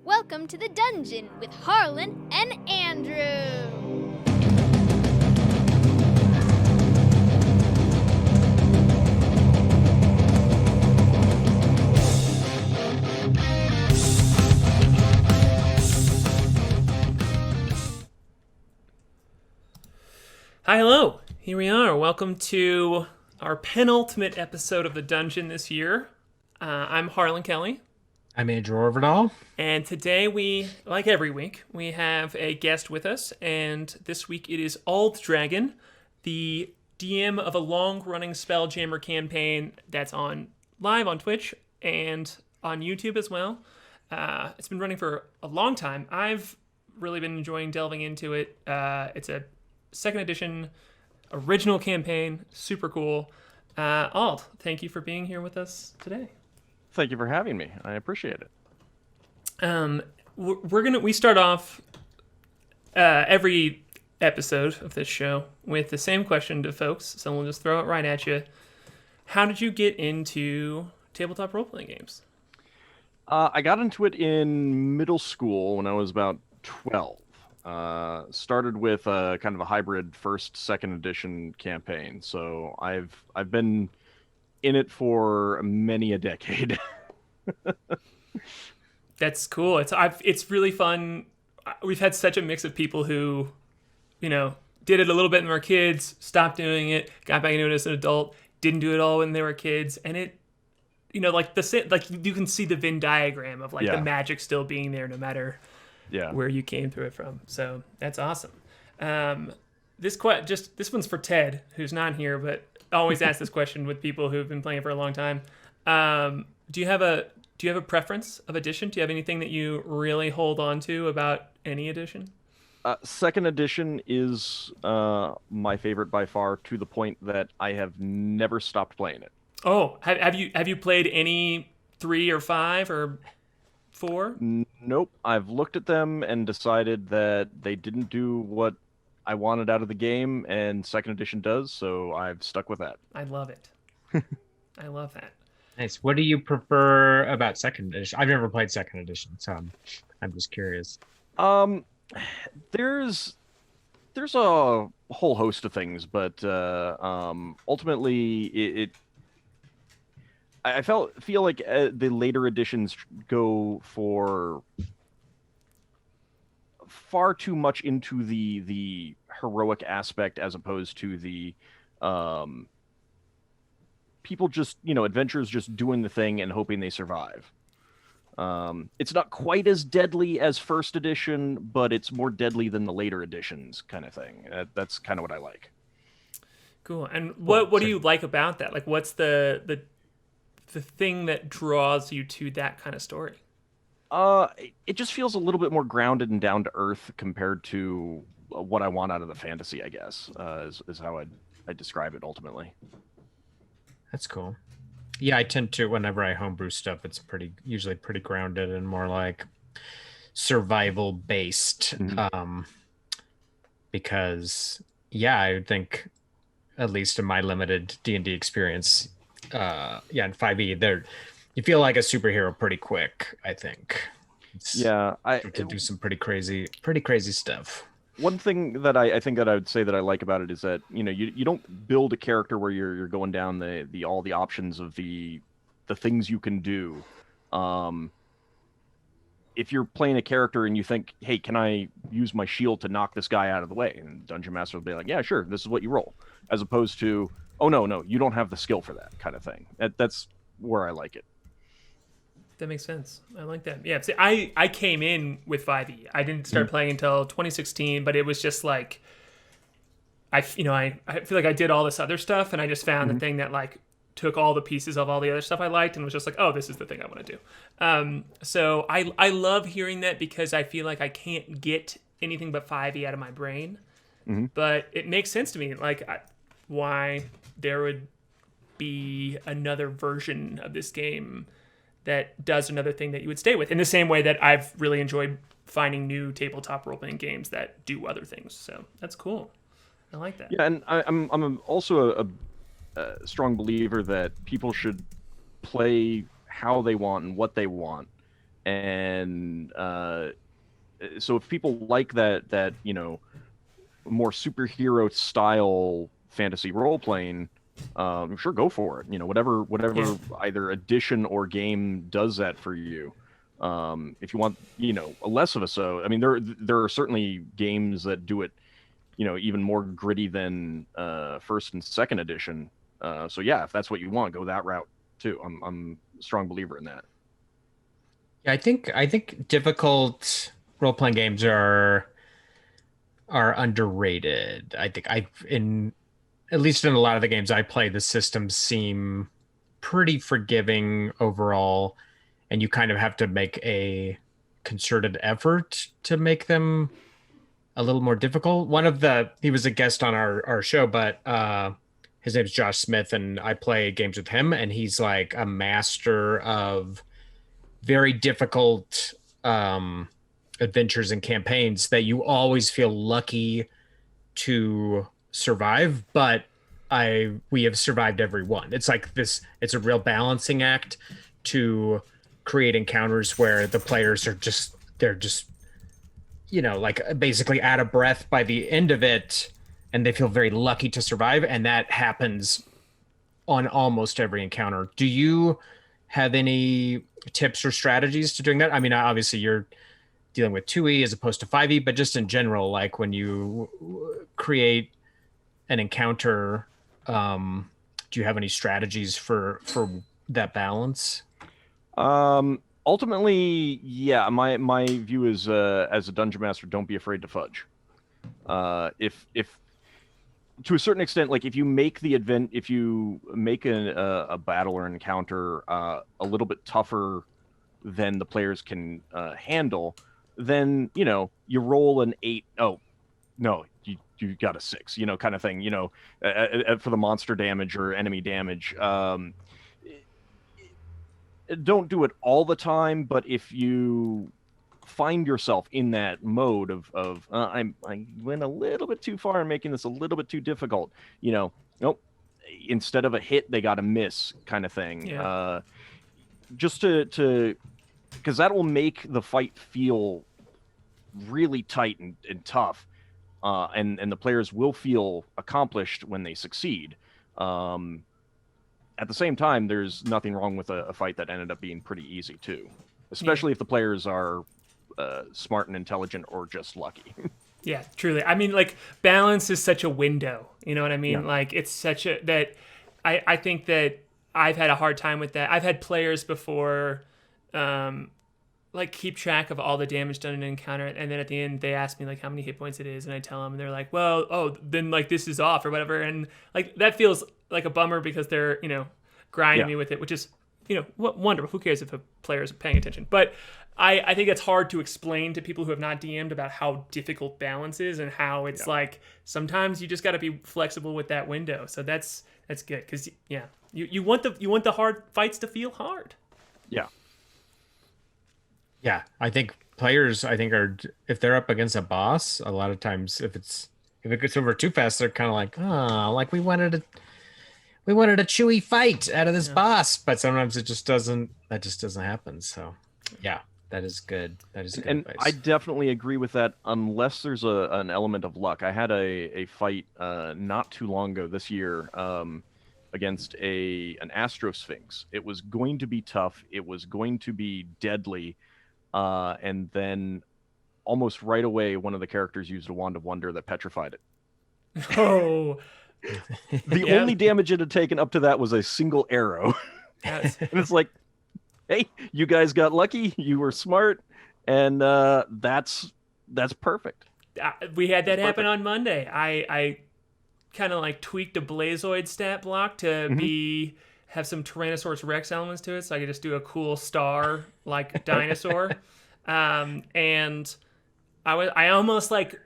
Welcome to the dungeon with Harlan and Andrew. Hi, hello. Here we are. Welcome to our penultimate episode of the dungeon this year. I'm Harlan Kelly. I'm Andrew Orvidal. And today we, like every week, we have a guest with us. And this week it is AuldDragon, the DM of a long-running Spelljammer campaign that's on live on Twitch and on YouTube as well. It's been running for a long time. I've really been enjoying delving into it. It's a second edition original campaign, super cool. Ald, thank you for being here with us today. Thank you for having me. I appreciate it. We start off every episode of this show with the same question to folks, so we'll just throw it right at you. How did you get into tabletop role-playing games? I got into it in middle school when I was about 12. Started with a kind of a hybrid second edition campaign, so I've been in it for many a decade. That's cool. It's really fun. We've had such a mix of people who, did it a little bit when they were kids, stopped doing it, got back into it as an adult, didn't do it all when they were kids, and it, like you can see the Venn diagram of the magic still being there no matter where you came through it from. So that's awesome. This one's for Ted, who's not here, but I always ask this question with people who've been playing for a long time. Do you have a preference of edition? Do you have anything that you really hold on to about any edition? Second edition is my favorite by far, to the point that I have never stopped playing it. Oh, have you played any 3 or 5 or 4? Nope. I've looked at them and decided that they didn't do what I wanted out of the game, and second edition does, so I've stuck with that. I love it. I love that. Nice. What do you prefer about second edition? I've never played second edition, so I'm just curious. There's a whole host of things, but ultimately I feel like the later editions go for far too much into the heroic aspect, as opposed to the people just, adventurers just doing the thing and hoping they survive. It's not quite as deadly as first edition, but it's more deadly than the later editions, kind of thing. That's kind of what I like. Cool. And what do you like about that? Like, what's the thing that draws you to that kind of story? It just feels a little bit more grounded and down to earth compared to what I want out of the fantasy, I guess, is how I'd describe it ultimately. That's cool. Yeah, I tend to, whenever I homebrew stuff, it's usually pretty grounded and more like survival based. Mm-hmm. Because I would think, at least in my limited D&D experience, in 5e, you feel like a superhero pretty quick, I think. To do some pretty crazy stuff. One thing that I think that I would say that I like about it is that, you don't build a character where you're going down all the options of the things you can do. If you're playing a character and you think, hey, can I use my shield to knock this guy out of the way? And Dungeon Master will be like, yeah, sure, this is what you roll. As opposed to, oh, no, you don't have the skill for that kind of thing. That's where I like it. That makes sense. I like that. Yeah, see, I came in with 5e. I didn't start playing until 2016, but it was just like, I feel like I did all this other stuff, and I just found the thing that took all the pieces of all the other stuff I liked and was just like, oh, this is the thing I want to do. So I love hearing that, because I feel like I can't get anything but 5e out of my brain. Mm-hmm. But it makes sense to me, why there would be another version of this game that does another thing that you would stay with, in the same way that I've really enjoyed finding new tabletop role-playing games that do other things. So that's cool. I like that. Yeah, and I'm also a strong believer that people should play how they want and what they want, And so if people like that more superhero style fantasy role playing, sure, go for it. Whatever either edition or game does that for you. If you want, a less of a so. I mean, there are certainly games that do it, even more gritty than first and second edition. So yeah, if that's what you want, go that route too. I'm a strong believer in that. Yeah, I think difficult role-playing games are underrated. I think at least in a lot of the games I play, the systems seem pretty forgiving overall, and you kind of have to make a concerted effort to make them a little more difficult. He was a guest on our show, but his name's Josh Smith, and I play games with him, and he's like a master of very difficult adventures and campaigns that you always feel lucky to survive, but we have survived every one. It's like it's a real balancing act to create encounters where the players are just like basically out of breath by the end of it, and they feel very lucky to survive, and that happens on almost every encounter. Do you have any tips or strategies to doing that? I mean, obviously you're dealing with 2e as opposed to 5e, but just in general, like when you create an encounter, do you have any strategies for that balance? Ultimately, yeah, my view is, as a dungeon master, don't be afraid to fudge. If to a certain extent, like if you make a battle or encounter a little bit tougher than the players can handle, then you roll an 8. Oh no, you got a 6, kind of thing. For the monster damage or enemy damage. Don't do it all the time, but if you find yourself in that mode of I went a little bit too far and making this a little bit too difficult, nope, instead of a hit they got a miss kind of thing. Yeah. Just to because that will make the fight feel really tight and tough, and the players will feel accomplished when they succeed. At the same time, there's nothing wrong with a fight that ended up being pretty easy too, especially if the players are smart and intelligent or just lucky. Yeah, truly. I mean, like, balance is such a window. You know what I mean? Yeah. Like, it's such a that I think that I've had a hard time with that. I've had players before, like, keep track of all the damage done in an encounter, and then at the end they ask me like how many hit points it is, and I tell them, and they're like, well, oh, then like this is off or whatever, and like that feels like a bummer because they're grinding me with it, which is wonderful. Who cares if the players are paying attention? But I think it's hard to explain to people who have not DM'd about how difficult balance is and how it's like sometimes you just got to be flexible with that window. So that's good because you want the hard fights to feel hard. Yeah. Yeah, I think players are, if they're up against a boss, a lot of times if it gets over too fast, they're kind of like, oh, like we wanted a chewy fight out of this boss, but sometimes that just doesn't happen. So yeah, that is good. That is good advice. I definitely agree with that, unless there's an element of luck. I had a fight not too long ago this year against an Astro Sphinx. It was going to be tough. It was going to be deadly. And then almost right away, one of the characters used a Wand of Wonder that petrified it. Oh. The only damage it had taken up to that was a single arrow. Yes. And it's like, hey, you guys got lucky. You were smart. And that's perfect. We had that happen on Monday. I kind of like tweaked a Blazoid stat block to have some Tyrannosaurus Rex elements to it, so I could just do a cool star like dinosaur. And I almost like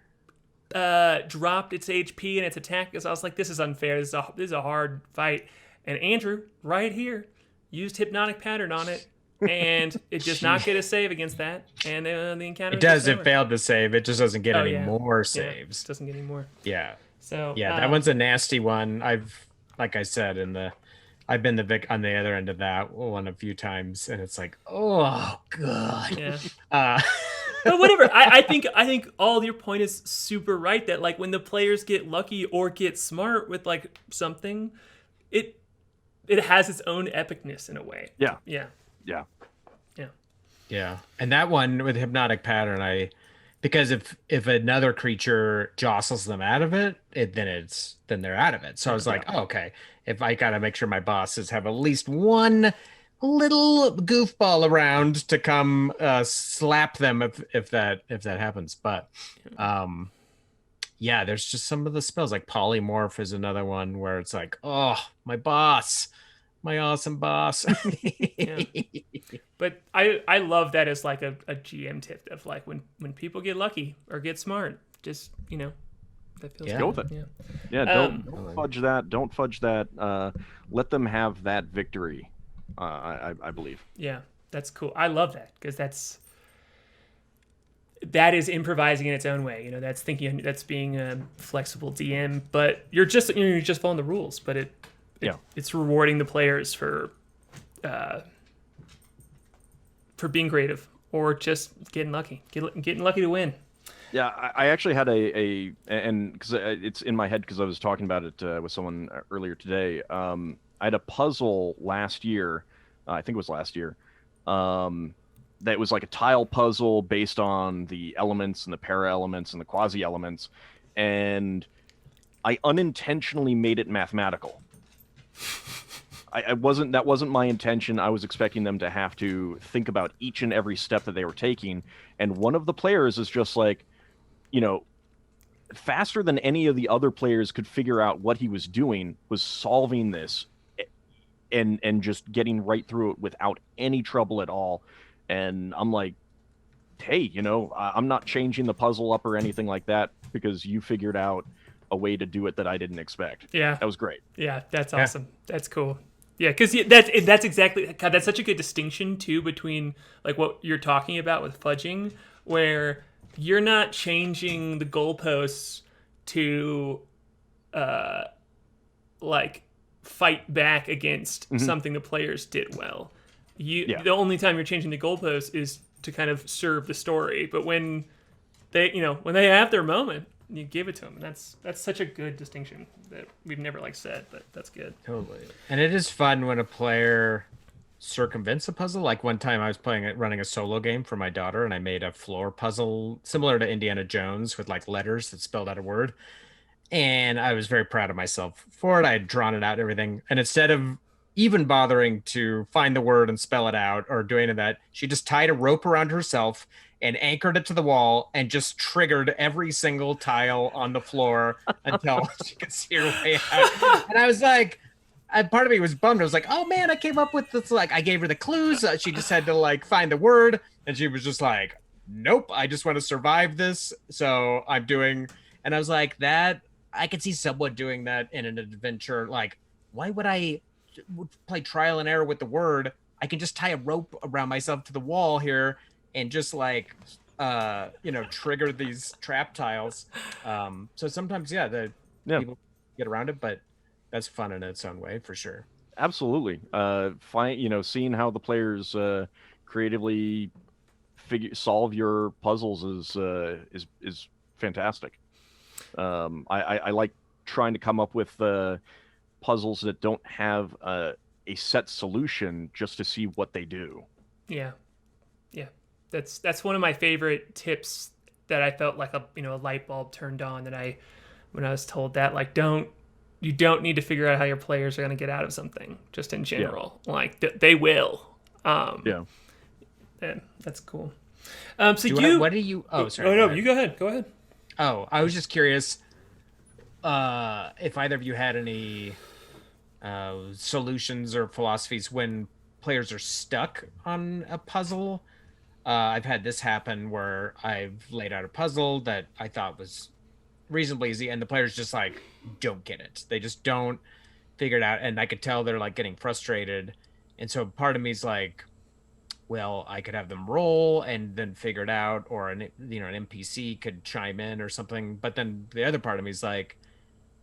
dropped its HP and its attack because I was like, this is unfair. This is a hard fight. And Andrew, right here, used Hypnotic Pattern on it, and it does not get a save against that. And the encounter. It does. It failed to save. It just doesn't get any more saves. It doesn't get any more. Yeah. So that one's a nasty one. Like I said in the I've been the Vic on the other end of that one a few times, and it's like, oh god. Yeah. Uh, But whatever. I think all your point is super right. That like when the players get lucky or get smart with like something, it has its own epicness in a way. Yeah. Yeah. Yeah. Yeah. yeah, and that one with hypnotic pattern, because if another creature jostles them out of it, then they're out of it. So I was like, oh, okay, if I gotta make sure my bosses have at least one little goofball around to come slap them if that happens. But yeah, there's just some of the spells like polymorph is another one where it's like, oh, my boss, my awesome boss. Yeah. But I love that as like a GM tip of like when people get lucky or get smart, just that feels Yeah. Go with it. Yeah. Yeah, don't fudge that. Don't fudge that. Let them have that victory. I believe. Yeah, that's cool. I love that because that is improvising in its own way. That's being a flexible DM, but you're just following the rules. But it's rewarding the players for being creative or just getting lucky, getting lucky to win. Yeah, I actually had and because it's in my head because I was talking about it with someone earlier today. I had a puzzle last year, I think it was last year, that was like a tile puzzle based on the elements and the para-elements and the quasi-elements, and I unintentionally made it mathematical. That wasn't my intention. I was expecting them to have to think about each and every step that they were taking, and one of the players is just like, faster than any of the other players could figure out what he was doing, was solving this and just getting right through it without any trouble at all. And I'm like, hey, I'm not changing the puzzle up or anything like that because you figured out a way to do it that I didn't expect. Yeah. That was great. Yeah, that's awesome. That's cool. Yeah, because that's exactly, God, that's such a good distinction too between like what you're talking about with fudging, where you're not changing the goalposts to like fight back against something the players did well. The only time you're changing the goalposts is to kind of serve the story. But when they have their moment, you give it to them. And that's such a good distinction that we've never said, but that's good. Totally. And it is fun when a player circumvents a puzzle. Like one time I was running a solo game for my daughter, and I made a floor puzzle similar to Indiana Jones with like letters that spelled out a word. And I was very proud of myself for it. I had drawn it out and everything. And instead of even bothering to find the word and spell it out or do any of that, she just tied a rope around herself and anchored it to the wall and just triggered every single tile on the floor until she could see her way out. And I was like, part of me was bummed. I was like, oh man, I came up with this. Like, I gave her the clues. She just had to find the word. And she was just like, nope, I just want to survive this. So I'm doing, and I was like, that I could see someone doing that in an adventure. Like, why would I play trial and error with the word? I can just tie a rope around myself to the wall here and just trigger these trap tiles. So sometimes, people get around it, but that's fun in its own way for sure. Absolutely. Seeing how the players creatively solve your puzzles is fantastic. I like trying to come up with puzzles that don't have a set solution just to see what they do. Yeah. That's one of my favorite tips that I felt like a light bulb turned on when I was told that you don't need to figure out how your players are going to get out of something just in general. They will. And that's cool. What do you? Oh, sorry. Oh no, you go ahead. Go ahead. Oh, I was just curious if either of you had any solutions or philosophies when players are stuck on a puzzle. I've had this happen where I've laid out a puzzle that I thought was reasonably easy, and the players just don't get it. They just don't figure it out, and I could tell they're getting frustrated. And so part of me is like, well, I could have them roll and then figure it out, or an NPC could chime in or something. But then the other part of me is like,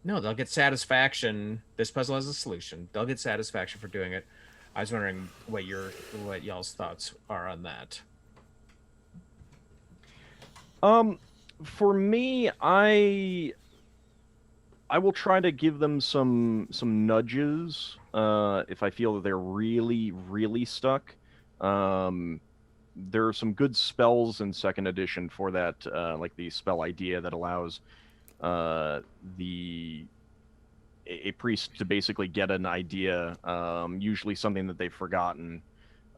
No, they'll get satisfaction. This puzzle has a solution. They'll get satisfaction for doing it. I was wondering what y'all's thoughts are on that. For me, I will try to give them some nudges if I feel that they're really, really stuck. There are some good spells in second edition for that, like the spell idea that allows a priest to basically get an idea, usually something that they've forgotten.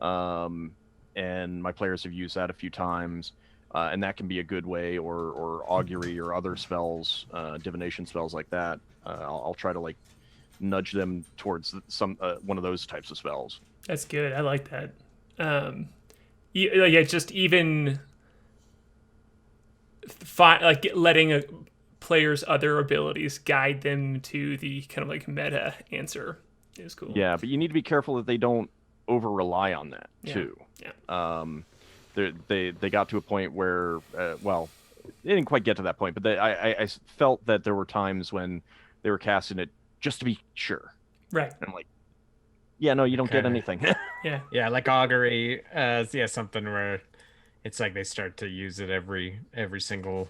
And my players have used that a few times. And that can be a good way, or augury or other spells, divination spells like that. I'll try to like nudge them towards some one of those types of spells. That's good. I like that. Yeah, just even letting a player's other abilities guide them to the kind of like meta answer is cool. Yeah, but you need to be careful that they don't over rely on that too. Yeah. They got to a point where, well, they didn't quite get to that point, but I felt that there were times when they were casting it just to be sure. Right. And I'm like, yeah, no, you don't get anything. Yeah, like augury, something where it's like they start to use it every single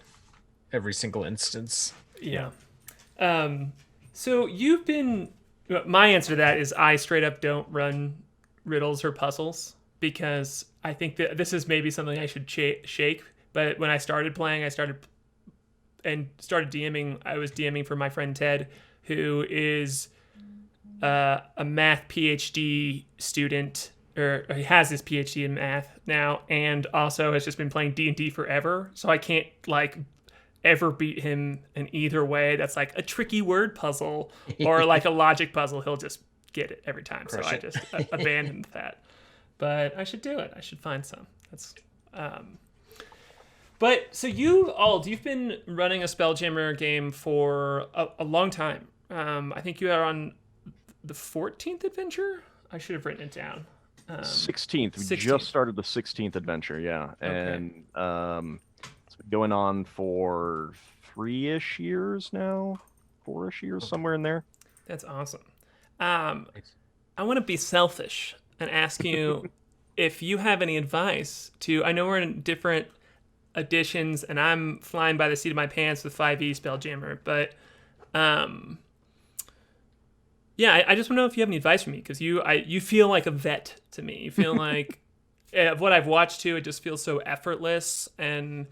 instance. Yeah. So you've been. My answer to that is I straight up don't run riddles or puzzles because I think that this is maybe something I should shake. But when I started playing, I started DMing. I was DMing for my friend Ted, who is a math PhD student, or he has his PhD in math now, and also has just been playing D&D forever. So I can't like ever beat him in either way. That's like a tricky word puzzle or like a logic puzzle. He'll just get it every time. So I just abandoned that. But I should do it. I should find some. That's But so you've been running a Spelljammer game for a long time. I think you are on the 14th adventure. I should have written it down. 16th. We just started the 16th adventure, yeah. And it's been going on for 3-ish years now. 4-ish years, somewhere in there. That's awesome. I want to be selfish and ask you if you have any advice to... I know we're in different editions, and I'm flying by the seat of my pants with 5e Spelljammer, but... yeah, I just want to know if you have any advice for me, because you feel like a vet to me. You feel like, of what I've watched too, it just feels so effortless, and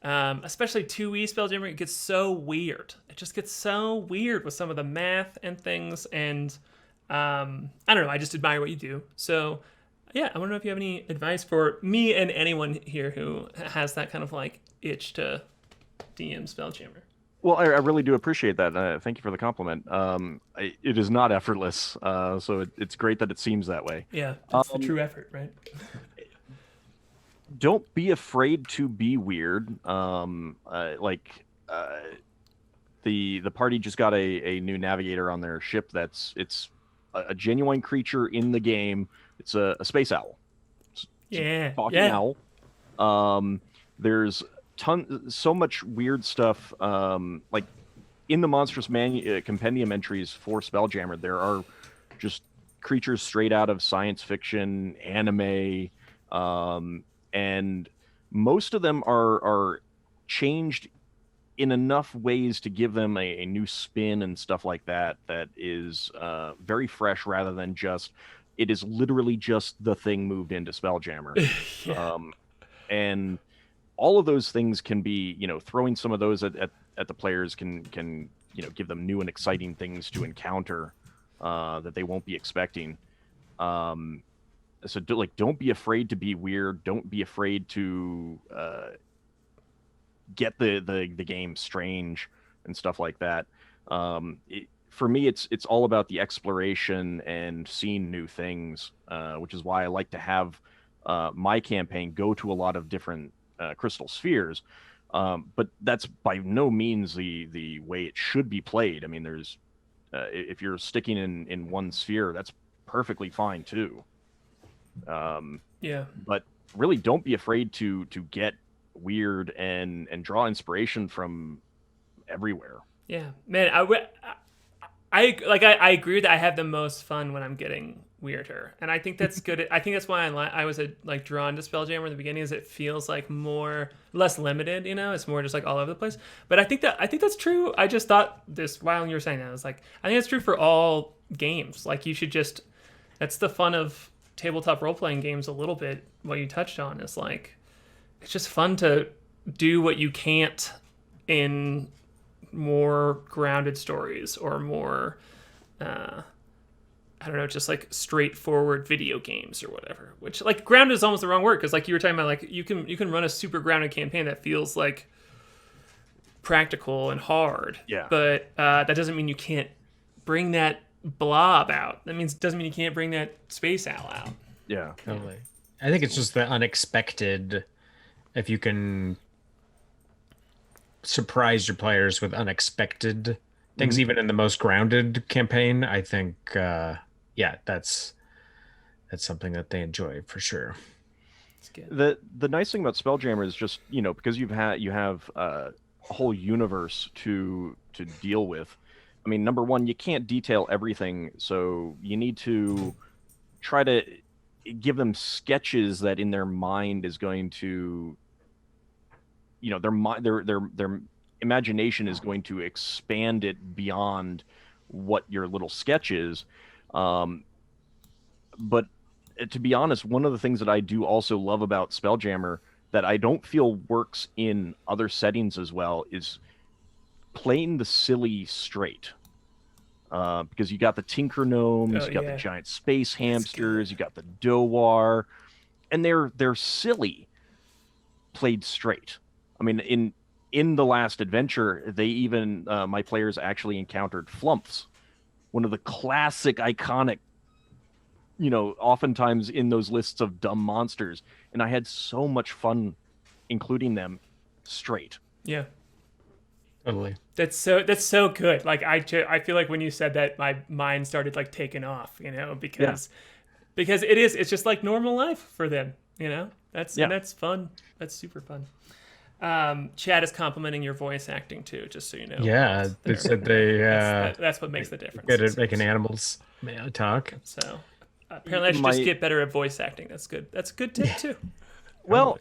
especially 2e Spelljammer, it gets so weird. It just gets so weird with some of the math and things, and I don't know, I just admire what you do. So yeah, I want to know if you have any advice for me and anyone here who has that kind of like itch to DM Spelljammer. Well, I really do appreciate that. Thank you for the compliment. It is not effortless, so it's great that it seems that way. Yeah, that's the true effort, right? Don't be afraid to be weird. The party just got a new navigator on their ship. It's a genuine creature in the game. It's a space owl. It's a talking owl. There's so much weird stuff, like in the monstrous compendium entries for Spelljammer. There are just creatures straight out of science fiction, anime, and most of them are changed in enough ways to give them a new spin and stuff like that is very fresh, rather than just it is literally just the thing moved into Spelljammer. And all of those things can be, throwing some of those at the players can give them new and exciting things to encounter that they won't be expecting. So don't be afraid to be weird. Don't be afraid to get the game strange and stuff like that. For me, it's all about the exploration and seeing new things, which is why I like to have my campaign go to a lot of different crystal spheres, but that's by no means the way it should be played. I mean, there's if you're sticking in one sphere, that's perfectly fine too. But really, don't be afraid to get weird and draw inspiration from everywhere. Yeah, man. I agree that I have the most fun when I'm getting weirder, and I think that's good. I think that's why I was like drawn to Spelljammer in the beginning, is it feels like less limited. You know, it's more just like all over the place. But I think that's true. I just thought this while you were saying that, I was like, I think it's true for all games. Like you should just, that's the fun of tabletop role playing games a little bit. What you touched on is like, it's just fun to do what you can't in more grounded stories or more I don't know, just like straightforward video games or whatever, which like grounded is almost the wrong word, because like you were talking about, like you can run a super grounded campaign that feels like practical and hard, but that doesn't mean you can't bring that blob out. Doesn't mean you can't bring that space owl out. Yeah, totally. I think it's just the unexpected. If you can surprise your players with unexpected things, even in the most grounded campaign, I think that's something that they enjoy for sure. It's good. The nice thing about Spelljammer is just, because you have a whole universe to deal with. I mean, number one, you can't detail everything, so you need to try to give them sketches that in their mind is going to, their imagination is going to expand it beyond what your little sketch is. But to be honest, one of the things that I do also love about Spelljammer that I don't feel works in other settings as well is playing the silly straight. Because you got the Tinker Gnomes, you got the giant space hamsters, you got the Dowar, and they're silly played straight. I mean, in the last adventure, they even my players actually encountered Flumps, one of the classic, iconic, oftentimes in those lists of dumb monsters, and I had so much fun including them straight. Yeah, totally. That's so good. Like I feel like when you said that, my mind started like taking off, because it's just like normal life for them, and that's fun. That's super fun. Chad is complimenting your voice acting too, just so you know. Yeah, they said that's what makes the difference. Good at making animals talk. So apparently I should just get better at voice acting. That's good. That's a good tip too. Well,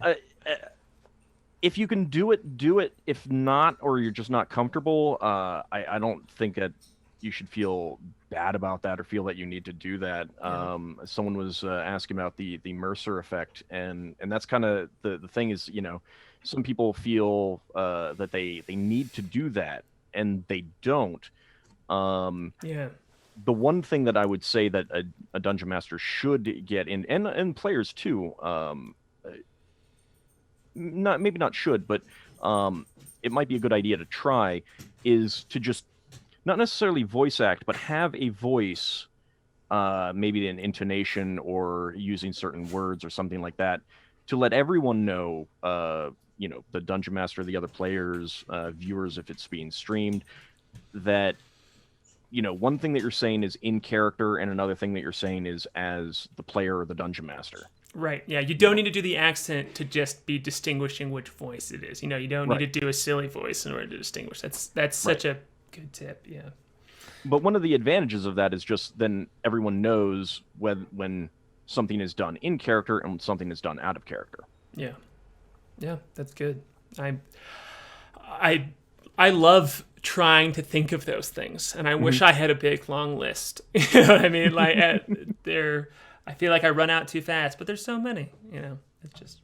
if you can do it, do it. If not, or you're just not comfortable, I don't think that you should feel bad about that or feel that you need to do that. Someone was asking about the Mercer Effect, and that's kind of the thing is, some people feel that they need to do that, and they don't. The one thing that I would say that a dungeon master should get in, and players too, maybe not should, but it might be a good idea to try, is to just not necessarily voice act, but have a voice, maybe an intonation or using certain words or something like that, to let everyone know, the dungeon master, the other players, viewers, if it's being streamed, that, one thing that you're saying is in character, and another thing that you're saying is as the player or the dungeon master. Right. Yeah. You don't need to do the accent to just be distinguishing which voice it is. You don't need to do a silly voice in order to distinguish. That's such a good tip. Yeah. But one of the advantages of that is just then everyone knows when something is done in character and something is done out of character. Yeah. Yeah, that's good. I love trying to think of those things, and I wish I had a big long list. You know what I mean? Like I feel like I run out too fast, but there's so many. It's just.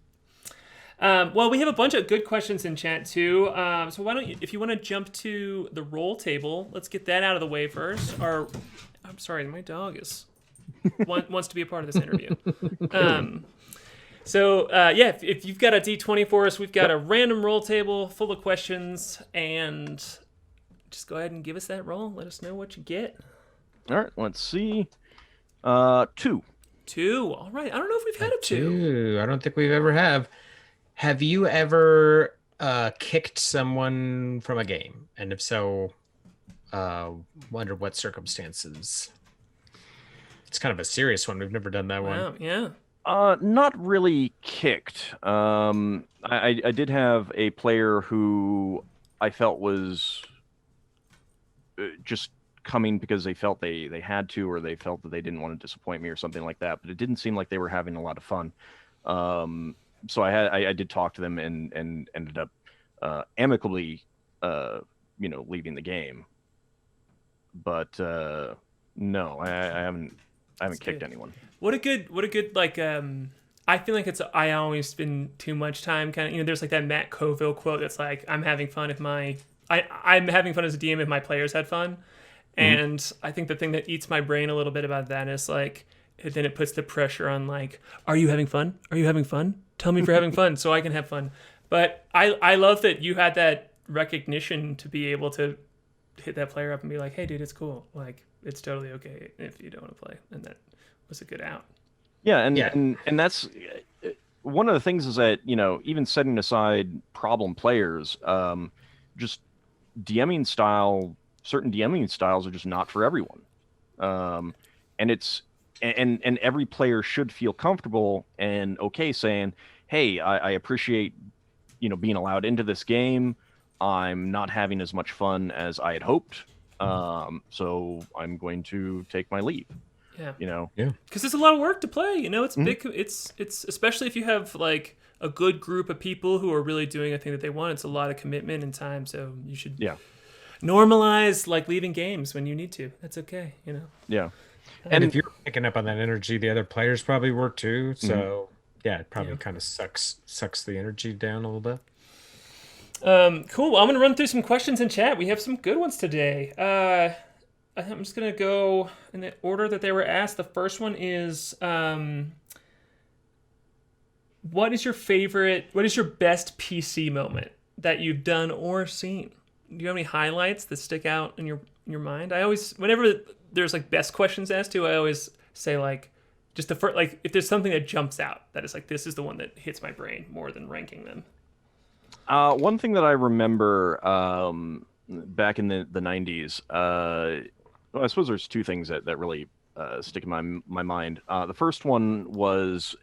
Well, we have a bunch of good questions in chat too. So why don't you, if you want to jump to the roll table, let's get that out of the way first. I'm sorry, my dog wants to be a part of this interview. If you've got a D20 for us, we've got a random roll table full of questions, and just go ahead and give us that roll. Let us know what you get. All right, let's see. 2. 2. All right. I don't know if we've had a 2. I don't think we've ever have. Have you ever kicked someone from a game? And if so, under what circumstances? It's kind of a serious one. We've never done that one. Yeah. Not really kicked. I did have a player who I felt was just coming because they felt they had to, or they felt that they didn't want to disappoint me or something like that. But it didn't seem like they were having a lot of fun. So I did talk to them and ended up amicably leaving the game. But no, I haven't kicked anyone. What a good like I feel like I always spend too much time kind of, there's like that Matt Colville quote that's like, I'm having fun if I'm having fun as a DM if my players had fun. And I think the thing that eats my brain a little bit about that is like, then it puts the pressure on like, are you having fun? Are you having fun? Tell me if you're having fun so I can have fun. But I love that you had that recognition to be able to hit that player up and be like, hey dude, it's cool. Like, it's totally okay if you don't want to play. And that was a good out. Yeah. And that's one of the things is that, even setting aside problem players, just DMing style, certain DMing styles are just not for everyone. And it's, and every player should feel comfortable and okay saying, hey, I appreciate, being allowed into this game. I'm not having as much fun as I had hoped. So I'm going to take my leave. Yeah. Because it's a lot of work to play. It's big. It's especially if you have like a good group of people who are really doing a thing that they want. It's a lot of commitment and time. So you should normalize like leaving games when you need to. That's okay. Yeah. And if you're picking up on that energy, the other players probably were too. So it probably kind of sucks the energy down a little bit. Cool. Well, I'm going to run through some questions in chat. We have some good ones today. I'm just going to go in the order that they were asked. The first one is, what is your best PC moment that you've done or seen? Do you have any highlights that stick out in your mind? I always, whenever there's like best questions asked to, I always say like, just the first, like if there's something that jumps out that is like, this is the one that hits my brain more than ranking them. One thing that I remember back in the 90s, I suppose there's two things that really stick in my mind. The first one was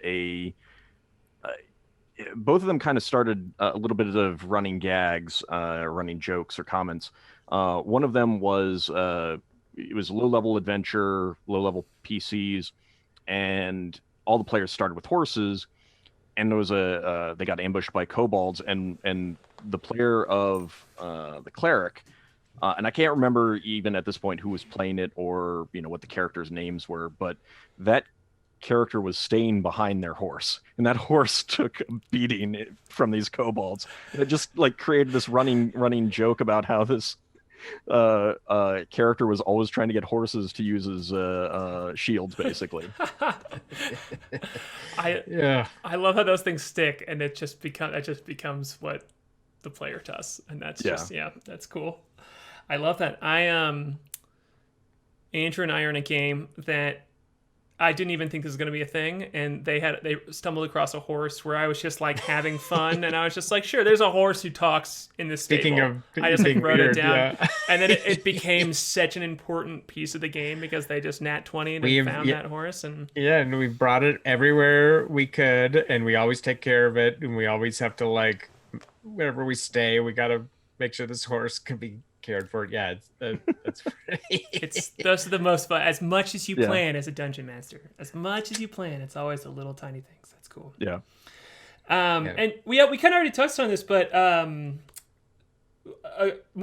both of them kind of started a little bit of running gags, running jokes or comments. One of them was it was low-level adventure, low-level PCs, and all the players started with horses. And there was they got ambushed by kobolds, and the player of the cleric, and I can't remember even at this point who was playing it or what the characters' names were, but that character was staying behind their horse, and that horse took a beating from these kobolds. And it just like created this running joke about how this character was always trying to get horses to use as shields, basically. I love how those things stick, and it just becomes what the player does, and that's that's cool. I love that. Andrew and I are in a game that I didn't even think this was going to be a thing, and they stumbled across a horse where I was just like having fun, and I was just like, sure, there's a horse who talks in this stable. Speaking of I just like wrote it down, yeah. And then it became such an important piece of the game because they just nat 20'd and found that horse, and we brought it everywhere we could, and we always take care of it, and we always have to like wherever we stay, we got to make sure this horse can be cared for. Yeah, that's pretty. Those are the most fun. As much as you plan as a dungeon master, it's always the little tiny things. That's cool. Yeah. And we kind of already touched on this, but one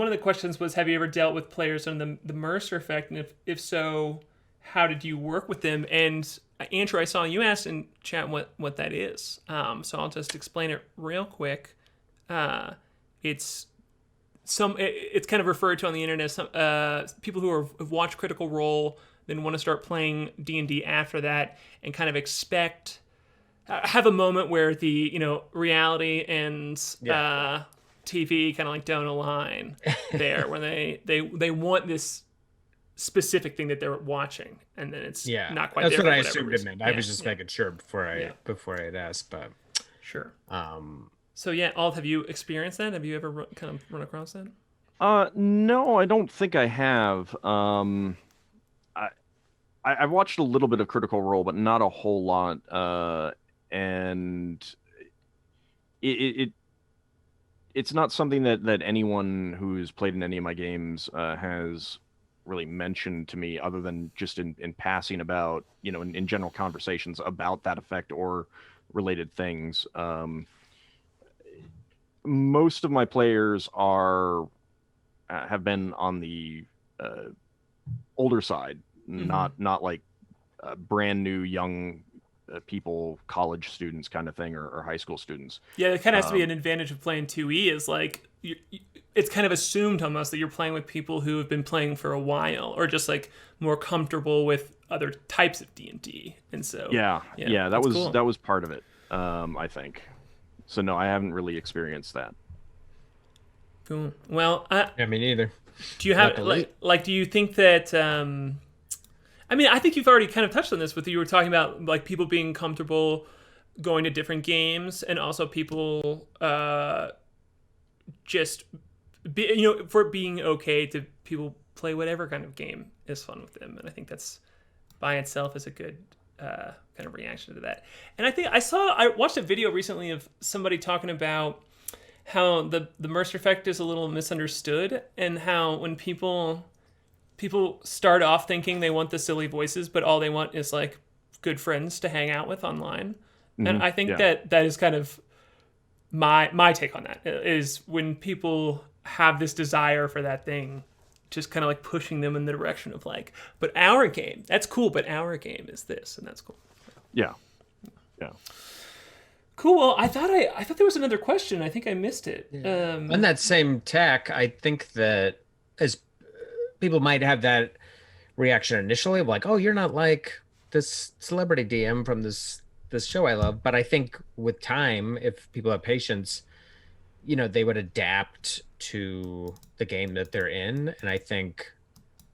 of the questions was, have you ever dealt with players on the Mercer Effect, and if so, how did you work with them? And Andrew, I saw you asked in chat what that is. So I'll just explain it real quick. It's kind of referred to on the internet. Some people who have watched Critical Role then want to start playing D&D after that, and kind of have a moment where the reality and TV kind of like don't align there, when they want this specific thing that they're watching, and then it's not quite. That's there what I assumed it meant. I was just making sure before I had asked, but sure. So Ald, have you experienced that? Have you ever kind of run across that? No, I don't think I have. I've watched a little bit of Critical Role, but not a whole lot. And it it's not something that anyone who's played in any of my games has really mentioned to me, other than just in passing about, in general conversations about that effect or related things. Most of my players have been on the older side, not like brand new young people, college students kind of thing, or high school students. Yeah, it kind of has to be an advantage of playing 2E, is like it's kind of assumed almost that you're playing with people who have been playing for a while, or just like more comfortable with other types of D&D. And so that was cool. That was part of it, I think. So no, I haven't really experienced that. Cool. Well, me neither. Do you have like do you think that I mean, I think you've already kind of touched on this with you were talking about like people being comfortable going to different games, and also people just for it being okay to people play whatever kind of game is fun with them. And I think that's by itself is a good kind of reaction to that. And I think I watched a video recently of somebody talking about how the Mercer Effect is a little misunderstood, and how when people start off thinking they want the silly voices, but all they want is like good friends to hang out with online. And I think that is kind of my take on that, is when people have this desire for that thing, just kind of like pushing them in the direction of like, but our game, that's cool, but our game is this, and that's cool. Yeah. Cool. Well, I thought there was another question. I think I missed it. On that same tack, I think that as people might have that reaction initially of like, oh, you're not like this celebrity DM from this show I love. But I think with time, if people have patience, they would adapt to the game that they're in. And I think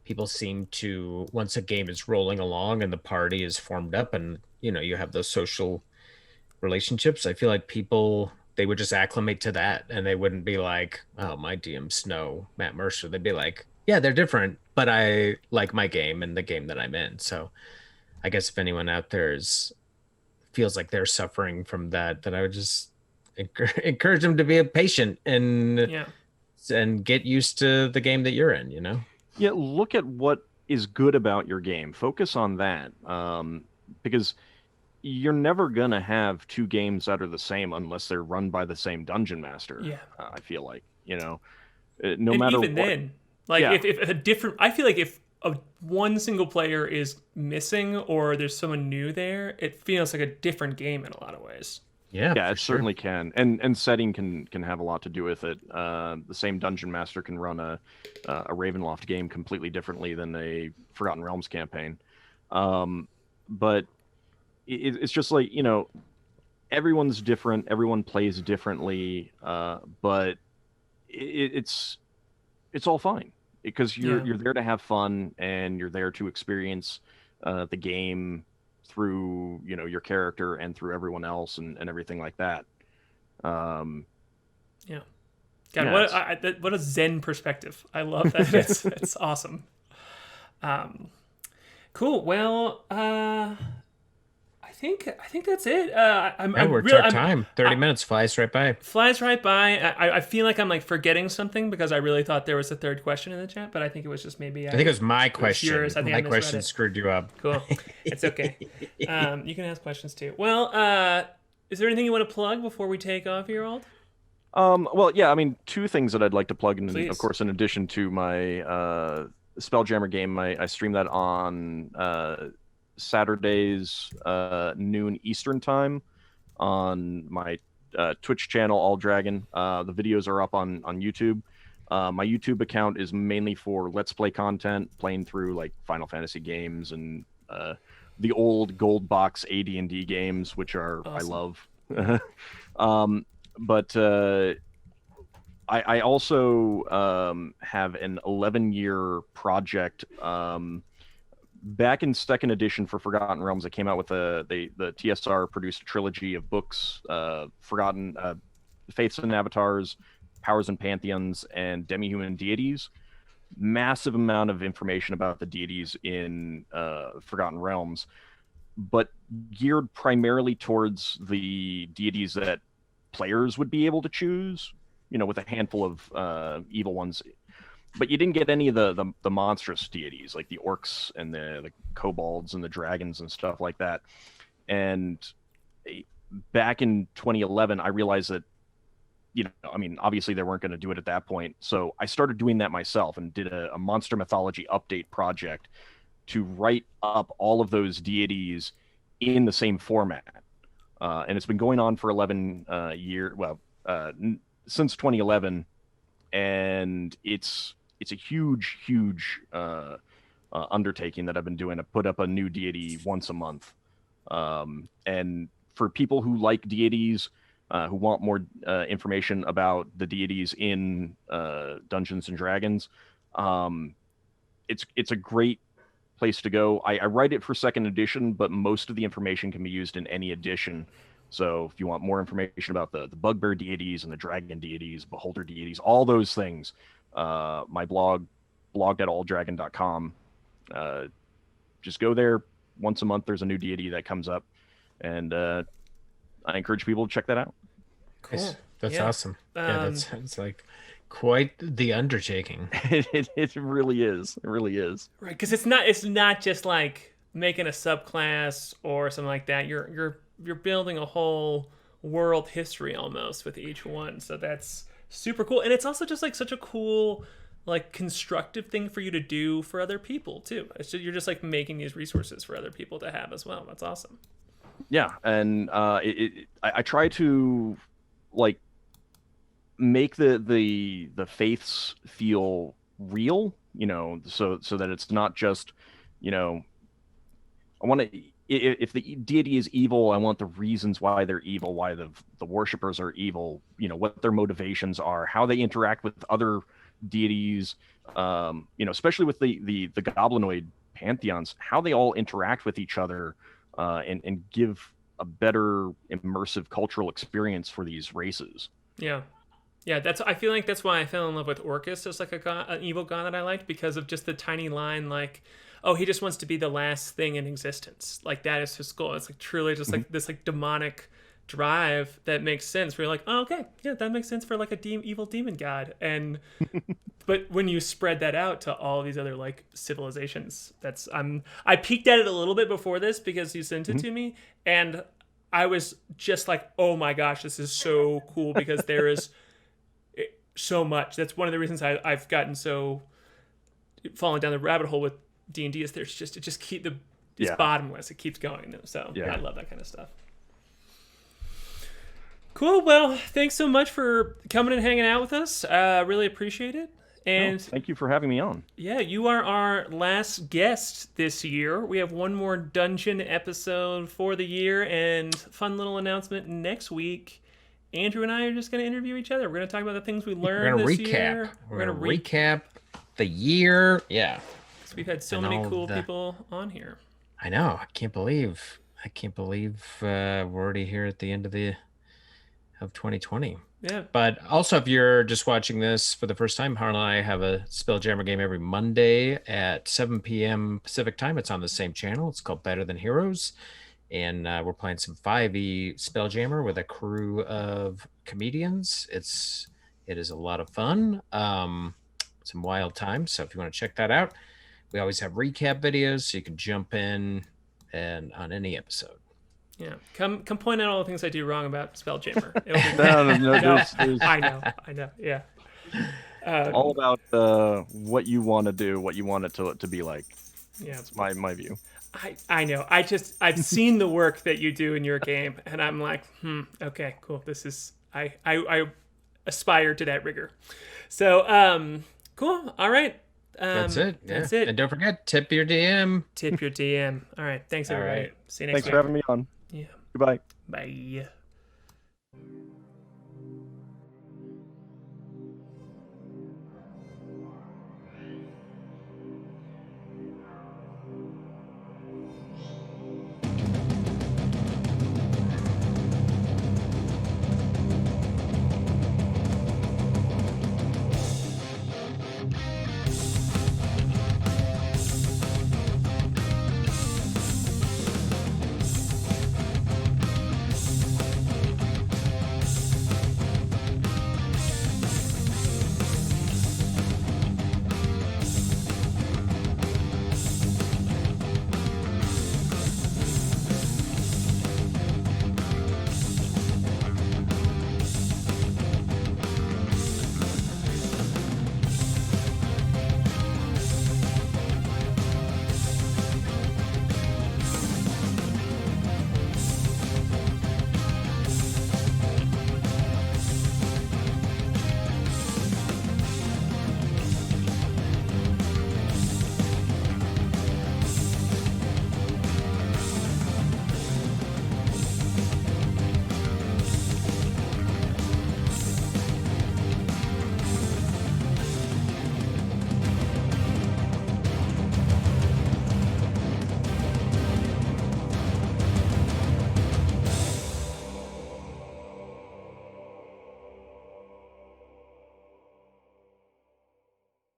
people seem to, once a game is rolling along and the party is formed up and, you have those social relationships, I feel like they would just acclimate to that, and they wouldn't be like, oh, my DM's no Matt Mercer. They'd be like, yeah, they're different, but I like my game and the game that I'm in. So I guess if anyone out there feels like they're suffering from that, then I would just encourage them to be patient and get used to the game that you're in, Yeah, look at what is good about your game. Focus on that, because you're never going to have two games that are the same unless they're run by the same dungeon master. Yeah. I feel like, no and matter even what. Then, like if a different, I feel like if one single player is missing or there's someone new there, it feels like a different game in a lot of ways. Yeah, it certainly can, and setting can have a lot to do with it. The same dungeon master can run a Ravenloft game completely differently than a Forgotten Realms campaign, but it's just like, everyone's different, everyone plays differently, but it's all fine, because you're there to have fun, and you're there to experience the game through your character and through everyone else and everything like that. God, what a Zen perspective. I love that. That's awesome. Cool. Well, I think that's it. Our time. 30 minutes flies right by. I feel like I'm like forgetting something, because I really thought there was a third question in the chat, but I think it was just maybe. I think it was my question. Yours. I think my question screwed you up. Cool. It's okay. You can ask questions too. Well, is there anything you want to plug before we take off here, Ald? Well, yeah. I mean, two things that I'd like to plug, and of course, in addition to my Spelljammer game, I stream that on Saturdays, noon Eastern time, on my Twitch channel, AuldDragon. The videos are up on YouTube. My YouTube account is mainly for Let's Play content, playing through like Final Fantasy games and the old gold box AD&D games, which are awesome. I love. But I also have an 11-year project. Back in second edition for Forgotten Realms, I came out with the TSR produced a trilogy of books, Forgotten Faiths and Avatars, Powers and Pantheons, and Demi-Human Deities. Massive amount of information about the deities in Forgotten Realms, but geared primarily towards the deities that players would be able to choose, with a handful of evil ones, but you didn't get any of the monstrous deities like the orcs and the kobolds and the dragons and stuff like that. And back in 2011, I realized that, obviously they weren't going to do it at that point. So I started doing that myself and did a monster mythology update project to write up all of those deities in the same format. And it's been going on for 11 years, since 2011. And it's a huge undertaking that I've been doing to put up a new deity once a month. And for people who like deities, who want more information about the deities in Dungeons and Dragons, it's a great place to go. I write it for second edition, but most of the information can be used in any edition. So if you want more information about the bugbear deities and the dragon deities, beholder deities, all those things, my blogged at AuldDragon.com. Just go there once a month. There's a new deity that comes up, and I encourage people to check that out. Cool. That's awesome. That sounds like quite the undertaking. It really is. It really is. Right, because it's not just like making a subclass or something like that. You're building a whole world history almost with each one. So that's super cool. And it's also just like such a cool, like, constructive thing for you to do for other people too. You're just like making these resources for other people to have as well. That's awesome. Yeah, and I try to like make the faiths feel real, so that it's not just, I want to, if the deity is evil, I want the reasons why they're evil, why the worshipers are evil, what their motivations are, how they interact with other deities, especially with the goblinoid pantheons, how they all interact with each other, and give a better immersive cultural experience for these races. Yeah. I feel like that's why I fell in love with Orcus as like an evil god that I liked, because of just the tiny line, like, oh, he just wants to be the last thing in existence. Like, that is his goal. It's like truly just like this like demonic drive that makes sense. Where you're like, oh, okay, yeah, that makes sense for like a evil demon god. And but when you spread that out to all these other like civilizations, I peeked at it a little bit before this because you sent it to me, and I was just like, oh my gosh, this is so cool, because there is so much. That's one of the reasons I've gotten so fallen down the rabbit hole with D&D, is it's bottomless. It keeps going. So I love that kind of stuff. Cool. Well, thanks so much for coming and hanging out with us. Really appreciate it. And thank you for having me on. Yeah, you are our last guest this year. We have one more dungeon episode for the year, and fun little announcement next week. Andrew and I are just going to interview each other. We're going to talk about the things we learned this year. We're going to recap the year. Yeah. So we've had so many cool people on here. I know. I can't believe we're already here at the end of 2020. Yeah. But also, if you're just watching this for the first time, Harlan and I have a Spelljammer game every Monday at 7 p.m. Pacific time. It's on the same channel. It's called Better Than Heroes. And we're playing some 5e Spelljammer with a crew of comedians. It is a lot of fun. Some wild times. So if you want to check that out, we always have recap videos so you can jump in and on any episode. Yeah, come point out all the things I do wrong about Spelljammer. I know. Yeah, all about what you want to do, what you want it to be like. Yeah, it's my view. I know. I've seen the work that you do in your game, and I'm like, okay, cool. This is I aspire to that rigor. So cool. All right. That's it. That's it. And don't forget, tip your DM. Tip your DM. All right. Thanks, everybody. All right. See you next week. Thanks for having me on. Yeah. Goodbye. Bye.